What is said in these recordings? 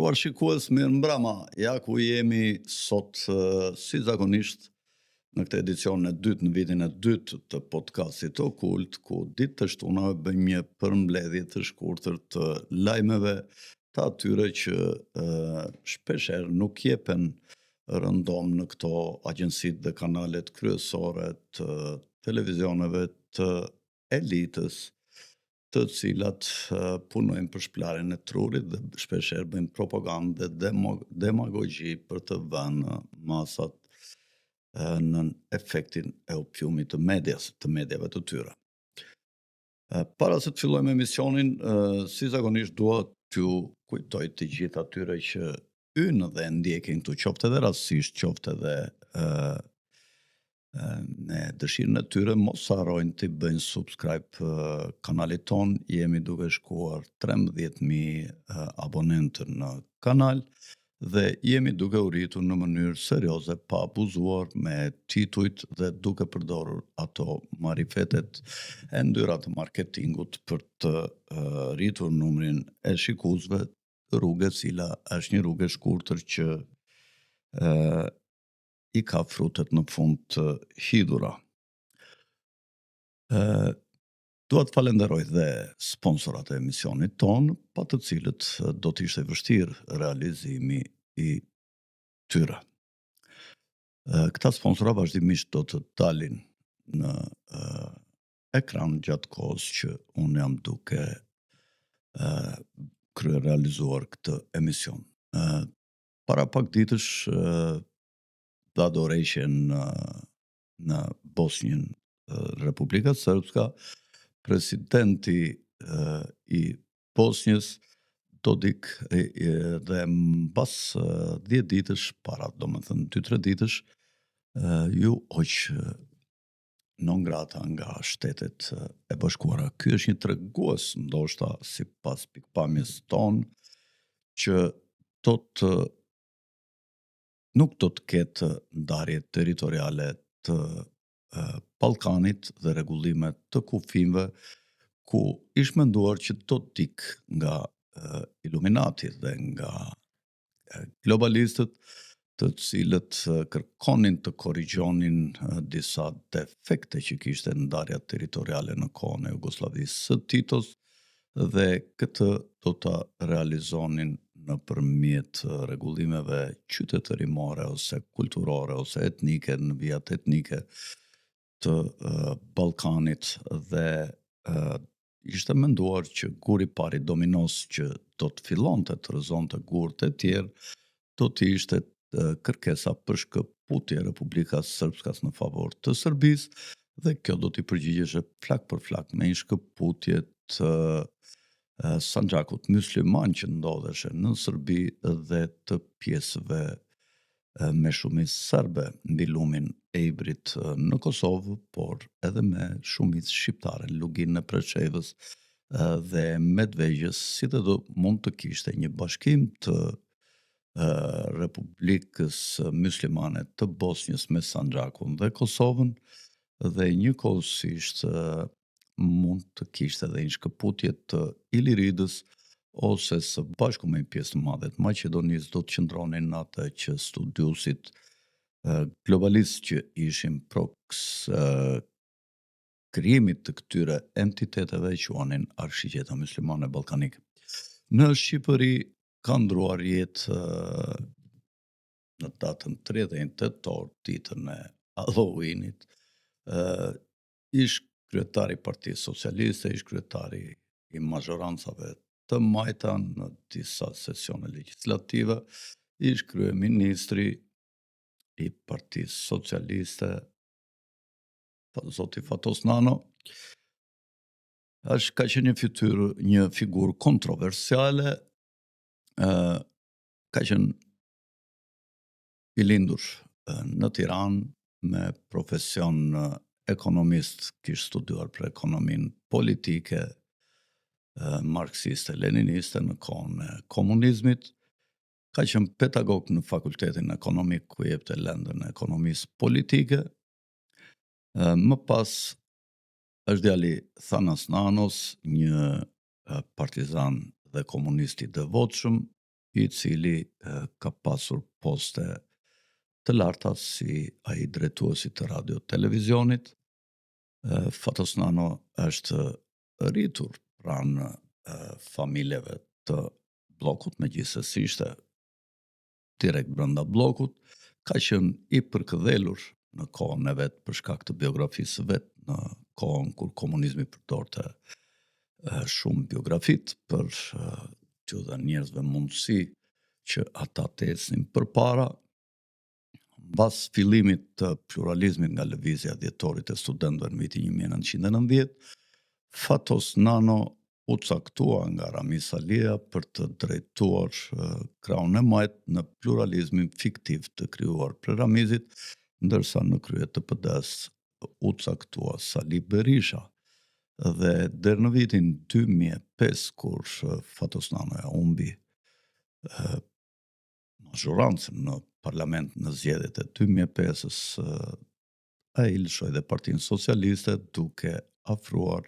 Nderuar shikues, mirëmbrëma. Ja ku jemi sot si zakonisht në këtë edicion e dytë në vitin e dytë të podcastit Okult, ku ditë të shtunave bëjmë një përmbledhje të shkurtër të lajmeve të atyre që shpeshherë nuk jepen rëndom në këto agjensit dhe kanalet kryesore të televizioneve të elitës, të cilat punojnë për shplarjen e trurit dhe shpeshherë bëjnë propagandë dhe demagogji për të vënë masat në efektin e opjumit të medjave të tyre. Para se të fillojmë emisionin, si zakonisht dua t'ju kujtoj të gjithë atyre që ynë dhe ndjekin këtu, qoftë edhe rastësisht, qoftë edhe me dëshirën e tyre, mos harrojnë të bëjnë subscribe kanalit ton. Jemi duke shkuar 13.000 abonentë në kanal dhe jemi duke u rritur në mënyrë serioze, pa abuzuar me titujt dhe duke përdorur ato marifetet e ndyra të marketingut për të rritur numrin e shikuesve, rrugë e cila është një rrugë e shkurtër që i ka frutet në fund të hidhura. Dua të falenderoj dhe sponsorat e emisionit ton, pa të cilët do të ishte vështirë realizimi i tyre. Këta sponsora vazhdimisht do të dalin në ekran gjatë kohës që unë jam duke realizuar këtë emision. Para pak ditësh dhe adoreshje në Bosnjën, Republika Srpska, presidenti i Bosnjës Dodik dhe mbas 10 ditësh para, domethënë 2-3 ditësh, ju hoq non grata nga Shtetet e Bashkuara. Ky është një tregues, ndoshta sipas pikpamjes tonë, që nuk do të ketë ndarje territoriale të Ballkanit dhe rregullime të kufijve, ku ish menduar që do të ikë nga Illuminati dhe nga globalistët, të cilët kërkonin të korrigjonin disa defekte që kishte ndarja territoriale në kohën e Jugosllavisë së Titos, dhe këtë do ta realizonin nëpërmjet rregullimeve qytetërimore ose kulturore ose etnike, në vijat etnike të Ballkanit, dhe ishte menduar që guri pari dominos që do të fillonte të rrëzonte gurët e tjerë, do të ishte kërkesa për shkëputje e Republikës Srpskas në favor të Serbisë, dhe kjo do t'i përgjigjeshte flak për flak me një shkëputje të Sanxhakut mysliman që ndodheshe në Serbi dhe të pjesëve me shumicë serbe mbi lumin e Ibrit në Kosovë, por edhe me shumicë shqiptare në luginën e Preshevës dhe Medvegjës, si dhe do mund të kishte një bashkim të Republikës Myslimane të Bosnjës me Sanxhakun dhe Kosovën, dhe njëkohësisht mund të kishte edhe një shkëputje të Iliridës, ose së bashku me një pjesë të madhe të Maqedonisë, do të qëndronin në atë që studiusit globalistë që ishin proks krijimit të këtyre entiteteve quanin Arkshiqeta Myslimane Ballkanike. Në Shqipëri ka ndruar jetë në datën 30 tetor, ditën e Halloweenit, ish kryetari i Partisë Socialiste, ish kryetari i mazhorancave të majta në disa sesione legislative, ish kryeministri i Partisë Socialiste, zoti Fatos Nano, ka qenë një figurë kontroversiale, ka qenë i lindur në Tiranë me profesion ekonomist, kishte studiuar për ekonominë politike marksiste, leniniste në kohën e komunizmit, ka qenë pedagog në fakultetin ekonomik ku jepte lendën e ekonomisë politike. Më pas është djali Thanas Nanos, një partizan dhe komunist i devotshëm, i cili ka pasur poste të larta si ai drejtuesi të radio televizionit. Fatos Nano është rritur pranë familjeve të bllokut, megjithëse ishte direkt brenda bllokut, ka qenë i përkëdhelur në kohën e vet për shkak të biografisë së vet, në kohën kur komunizmi përdorte shumë biografit për t'ju dhënë njerëzve mundësi që ata të ecnin përpara. Mbas fillimit të pluralizmit nga lëvizja djetorit e studentëve në vitin 1990, Fatos Nano u caktua nga Ramiz Alia për të drejtuar krahun e majt në pluralizmin fiktiv të krijuar për Ramizit, ndërsa në krye të PD-s u caktua Sali Berisha. Dhe deri në vitin 2005, kur Fatos Nano ja humbi mazhorancën në parlament në zgjedhjet e 2005-s, ai lëshoi dhe Partinë Socialiste duke afruar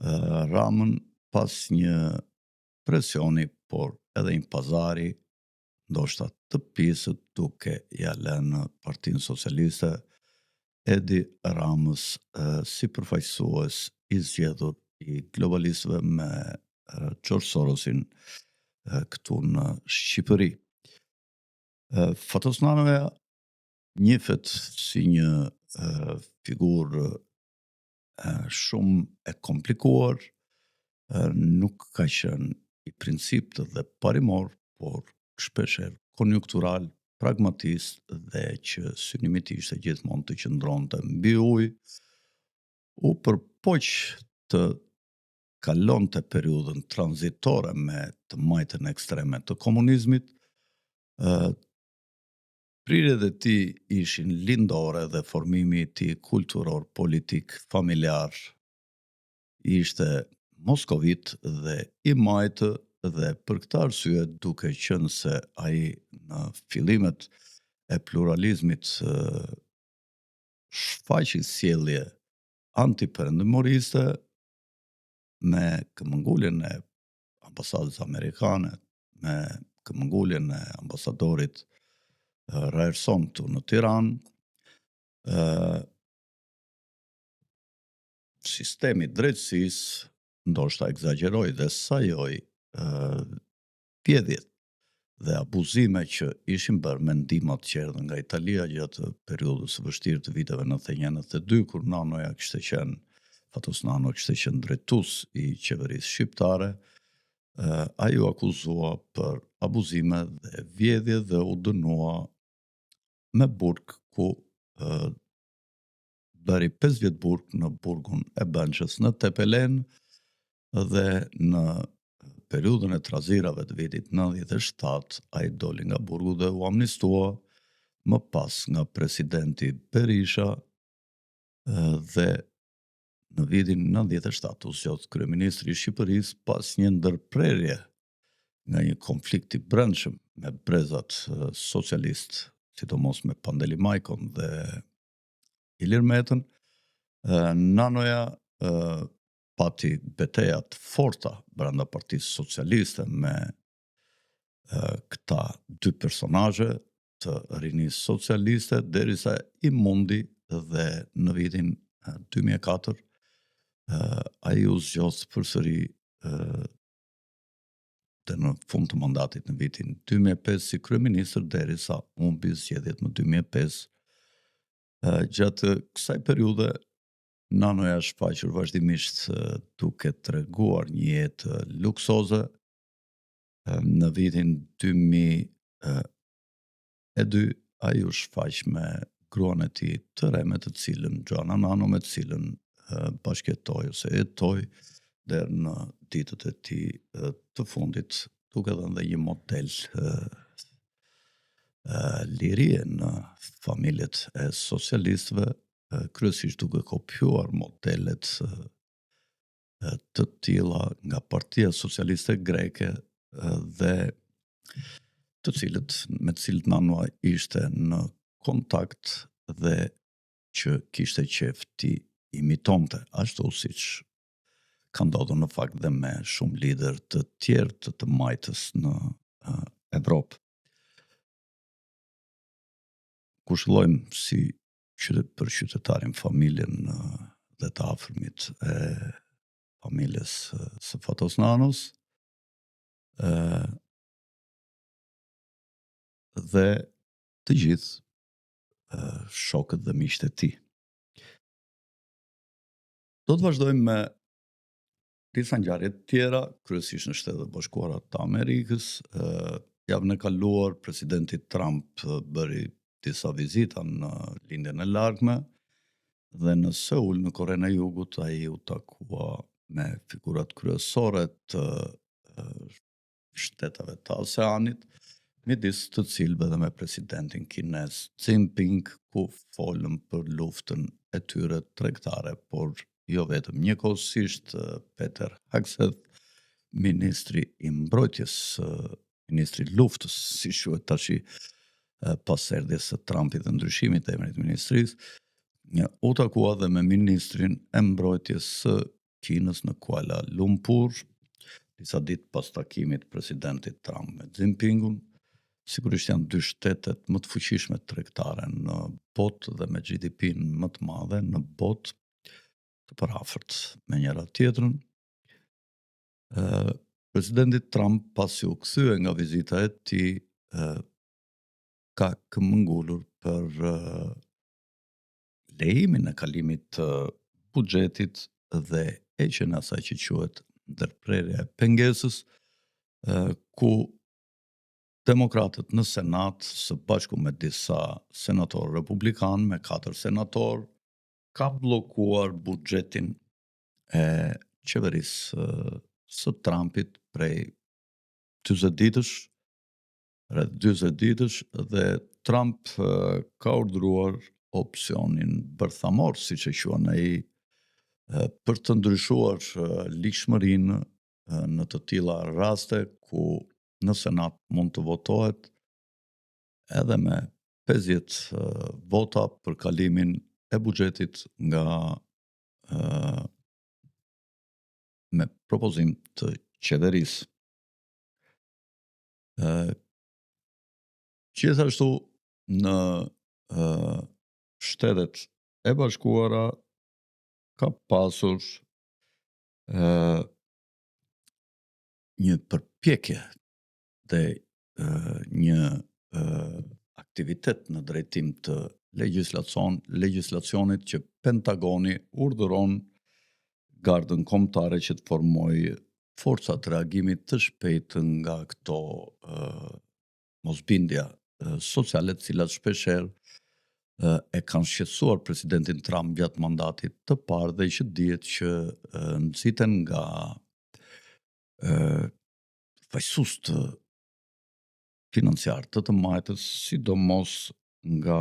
Ramën pas një presioni, por edhe një pazari, ndoshta të pisët, duke ja lënë Partinë Socialiste Edi Ramës si përfaqësues i zgjedhur i globalistëve me George Sorosin këtu në Shqipëri. Fatos Nanoja njihet si një figurë shumë e komplikuar, nuk ka qenë i principtë dhe parimor, por shpeshherë konjunktural, pragmatist dhe që synimi i tij ishte gjithmonë të qëndronte mbi ujë. U përpoq të kalonte periudhën tranzitore me të majtën ekstreme të komunizmit. Prirjet e tij ishin lindore dhe formimi i tij kulturor, politik, familjar ishte moskovit dhe i majtë, dhe për këtë arsye, duke qenë se ai në fillimet e pluralizmit shfaqi sjellje antiperëndimoriste me këmbënguljen e ambasadës amerikane, me këmbënguljen e ambasadorit Ryerson këtu në Tiranë, sistemi i drejtësisë ndoshta egzagjeroi dhe sajoi pjedhjet dhe abuzime që ishin bërë me ndihma të qerdhë nga Italia gjatë periudhës së vështirë të viteve 91-92, kur Fatos Nano kishte qenë drejtues i qeverisë shqiptare. Ai u akuzua për abuzime dhe vjedhje dhe u dënua me burg, ku bëri 5 vjet burg në burgun e Bençës në Tepelen, dhe në periudhën e trazirave të vitit 97 ai doli nga burgu dhe u amnistua më pas nga presidenti Berisha, dhe në vitin 97 u zgjodh kryeministri i Shqipërisë pas një ndërprerje nga një konflikt i brendshëm me brezat socialist, sidomos me Pandeli Majkon dhe Ilir Metën. Nanoja pati betejë të forta brenda Partisë Socialiste me këta dy personazhe të rinisë socialiste, derisa i mundi dhe në vitin 2004 ai u zgjodh përsëri dhe në fund të mandatit në vitin 2005 si kryeministër, derisa humbi zgjedhjet në 2005. Gjatë kësaj periudhe Nanoja shfaqur vazhdimisht duke treguar një jetë luksoze. Në vitin 2002 ai u shfaq me gruan e tij të re, me të cilën Joana Nano, me të cilën bashkëjetoi ose jetoi deri në ditët e tij të fundit, duke dhënë dhe një model lirie në familjet e socialistëve, kryesisht duke kopjuar modelet të tilla nga Partia Socialiste Greke, dhe me të cilët Nano ishte në kontakt dhe që kishte qef ti imitonte, ashtu siç ka ndodhur në fakt dhe me shumë lider të tjerë të majtës në Evropë. Kushëllojmë si për qytetarin familjen dhe të afërmit e familjes së Fatos Nanos, dhe të gjithë shokët dhe miqtë e tij. Do të vazhdojmë me disa ngjarje të tjera, kryesisht në Shtetet e Bashkuara të Amerikës. Javën e kaluar presidenti Trump bëri disa vizita në lindjen e largme dhe në Seul, në Korenë e Jugut, ai u takua me figurat kryesore të shteteve të ASEANit, midis të cilëve dhe me presidentin kinez Xi Jinping, ku folën për luftën e tyre tregtare, por jo vetëm. Njëkohësisht Peter Hegseth, ministri i mbrojtjes, ministri i luftës, si quhet tash, pas erdhjes së Trumpit dhe ndryshimit të emrit të ministrisë, u takua dhe me ministrin e mbrojtjes së Kinës në Kuala Lumpur, disa ditë pas takimit presidentit Trump me Xi Jinpingun. Sigurisht janë dy shtetet më të fuqishme tregtare në botë dhe me GDP-n më të madhe në botë, të përafërt me njëra tjetrën. Presidenti Trump, pasi u kthye nga vizita e tij, ka këmbëngulur për lejimin e kalimit të buxhetit dhe heqjen e asaj që quhet ndërprerja e pengesës, ku demokratët në Senat, së bashku me disa senatorë republikanë, me 4 senatorë, ka bllokuar buxhetin e qeverisë së Trumpit prej 40 ditësh, rreth 40 ditësh, dhe Trump ka urdhëruar opsionin bërthamor, siç e quan ai, për të ndryshuar ligjshmërinë në të tilla raste ku në Senat mund të votohet edhe me 50 vota për kalimin e buxhetit nga me propozim të qeverisë. Gjithashtu në Shtetet e Bashkuara ka pasur një përpjekje dhe një aktivitet në drejtim të legjislacionit që Pentagoni urdhëron gardën kombëtare që të formojë forca të reagimit të shpejtë nga këto mosbindja sociale, të cilat shpeshherë e kanë shqetësuar presidentin Trump gjatë mandatit të parë dhe që dihet që nxiten nga fajsus të financiar të majtës, sidomos nga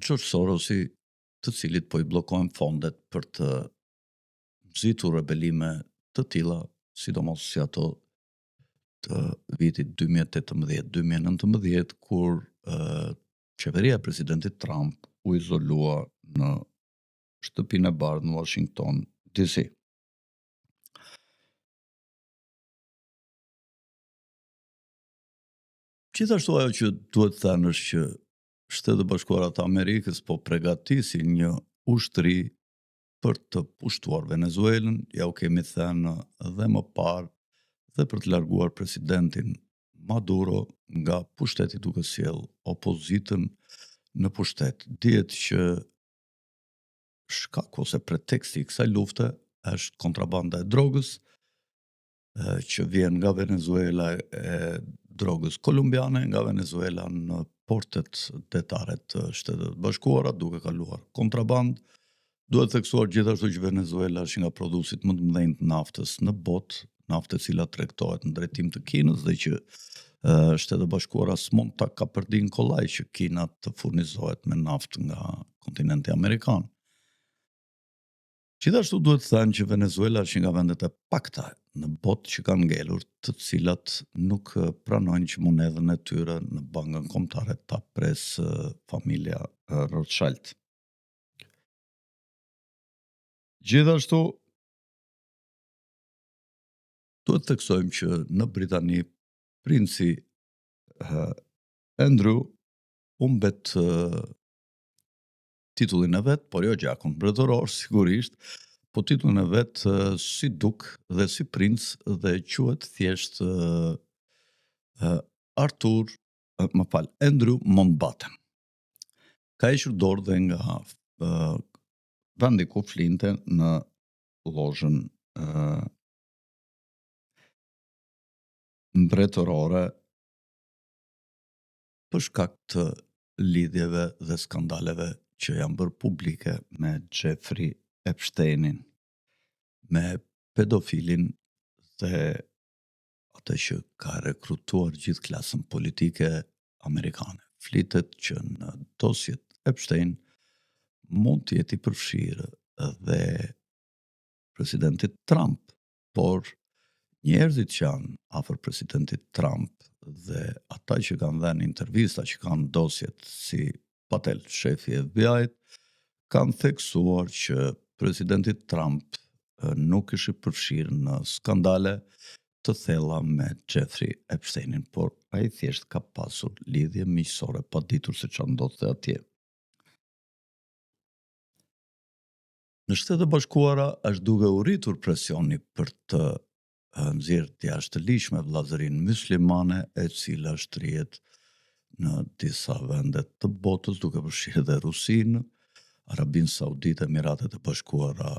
George Sorosi, të cilit po i bllokohen fondet për të nxitur rebelime të tilla, sidomos si ato të vitit 2018-2019, kur qeveria e presidentit Trump u izolua në shtëpinë e bardhë në Washington DC. Gjithashtu ajo që duhet thënë është që Shtetet e Bashkuara të Amerikës po përgatisin një ushtri për të pushtuar Venezuelën, ja u kemi thënë dhe më parë, dhe për të larguar presidentin Maduro nga pushteti, duke sjell opozitën në pushtet. Dihet që shkaku ose preteksti i kësaj lufte është kontrabanda e drogës, që vjen nga Venezuela, e drogës kolumbiane nga Venezuela në portet detare të Shtetet e Bashkuara, duke kaluar kontraband. Duhet theksuar gjithashtu që Venezuela është nga prodhuesit më të mëdhenj të naftës në botë, naftë e cila tregtohet në drejtim të Kinës, dhe që Shtetet e Bashkuara s'mund ta kapërdin kollaj që Kina të furnizohet me naftë nga kontinenti amerikan. Gjithashtu duhet thënë që Venezuela është nga vendet e pakta në botë që kanë ngelur, të cilat nuk pranojnë që monedhën e tyre në bankën kombëtare ta presë familja Rothschild. Gjithashtu duhet theksojmë që në Britani princi Andrew humbet titullin e vet, por jo gjakun mbretëror sigurisht, po titullin e vet si duk dhe si princ dhe quhet thjesht Arthur, Andrew Mountbatten. Ka hequr dorë dhe nga vendi ku flinte në llozhën mbretërore për shkak të lidhjeve dhe skandaleve që janë bërë publike me Jeffrey Epsteinin, me pedofilin dhe atë që ka rekrutuar gjithë klasën politike amerikane. Flitet që në dosjet Epstein mund të jeti përfshirë dhe presidentit Trump, por njerëzit që janë afër presidentit Trump dhe ata që kanë dhënë intervista, që kanë dosjet si Patel, shefi i FBI-t, kanë theksuar që presidenti Trump nuk është i përfshirë në skandale të thella me Jeffrey Epsteinin, por ai thjesht ka pasur lidhje miqësore pa ditur se çfarë ndodhte atje. Në Shtetet e Bashkuara është duke u rritur presioni për të nxjerrë të jashtëligjshme vllazërinë myslimane, e cila shtrihet në disa vende të botës, duke përfshirë edhe Rusinë, Arabinë Saudite, Emiratet e Bashkuara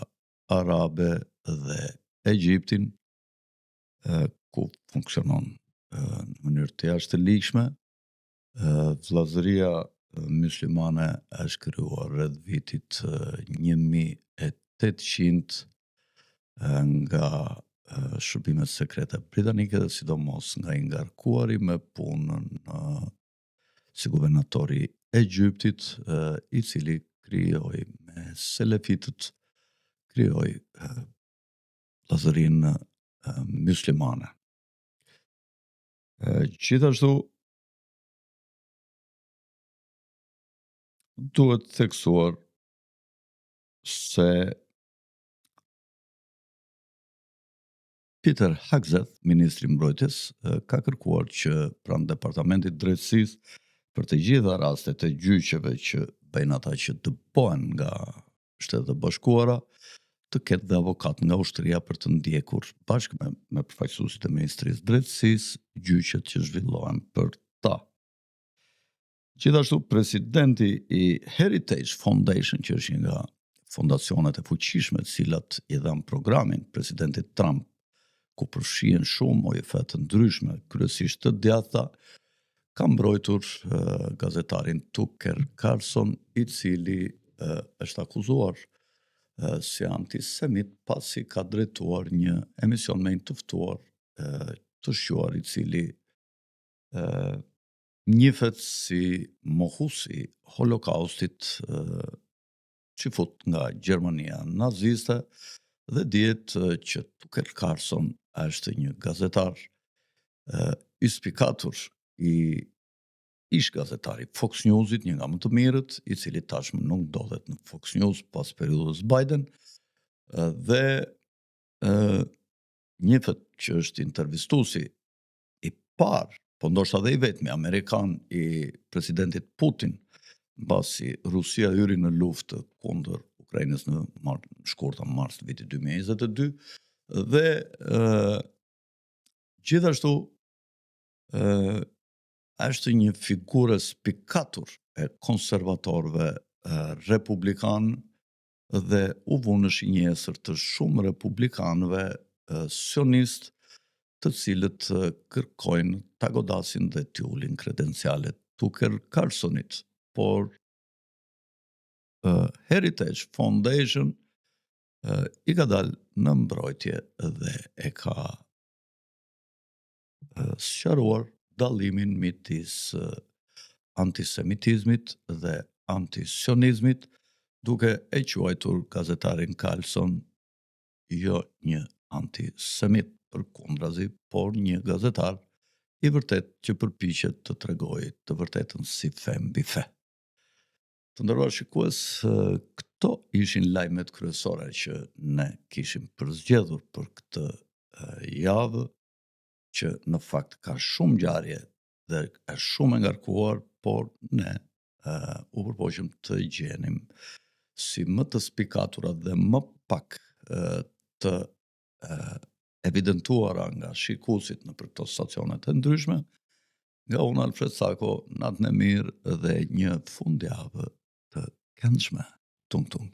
Arabe dhe Egjiptin, ku funksionon në mënyrë të jashtëligjshme. Vllazëria myslimane është krijuar rreth vitit 1800 nga shërbimet sekrete britanike dhe sidomos nga i ngarkuari me punën si guvernatori i Egjiptit, i cili krijoi me selefitët, krijoi vllazërinë myslimane. Gjithashtu duhet theksuar se Peter Hegseth, ministri i mbrojtjes, ka kërkuar që pranë Departamentit Drejtësisë për të gjitha rastet e gjyqeve që bëjnë ata që dëbohen nga Shtetet e Bashkuara, të ketë dhe avokat nga ushtria për të ndjekur bashkë me përfaqësuesit e Ministrisë Drejtësisë gjyqet që zhvillohen për ta. Gjithashtu, presidenti i Heritage Foundation, që është një nga fondacionet e fuqishme të cilat i dhanë programin presidentit Trump, ku përfshihen shumë OJF të ndryshme, kryesisht të djathta, ka mbrojtur gazetarin Tucker Carlson, i cili është akuzuar si antisemit pasi ka drejtuar një emision me një të ftuar të shquar, i cili njihet si mohusi holokaustit që fut nga Gjermania naziste, dhe dihet që Tucker Carlson është një gazetar i spikatur, ish gazetari Fox Newsit, një nga më të mirët, i cili tashmë nuk ndodhet në Fox News pas periudhës Biden, dhe njihet që është intervistuesi i parë, po ndoshta dhe i vetmi amerikan i presidentit Putin, mbasi Rusia hyri në luftë kundër Ukrainës në shkurtën mars të vitit 2022, dhe gjithashtu është një figurë spikatur e konservatorëve republikan dhe u vunë është një esër të shumë republikanëve sionist, të cilët kërkojnë ta godasin dhe t'i ulin kredencialet Tucker Carlsonit, por Heritage Foundation i ka dalë në mbrojtje dhe e ka sqaruar dallimin midis antisemitizmit dhe antisionizmit, duke e quajtur gazetarin Carlson jo një antisemit përkundrazi, por një gazetar i vërtet që përpiqet të tregojë të vërtetën si fe mbi fe. Të nderuar shikues, këto ishin lajmet kryesore që ne kishim përzgjedhur për këtë javë. që në fakt ka shumë ngjarje dhe është shumë e ngarkuar, por ne u përpoqëm të gjenim si më të spikaturat dhe më pak të evidentuara nga shikuesit në për këto stacionet e ndryshme, nga unë Alfred Sako, natën e mirë dhe një fundjavë të këndshme. Tung tung.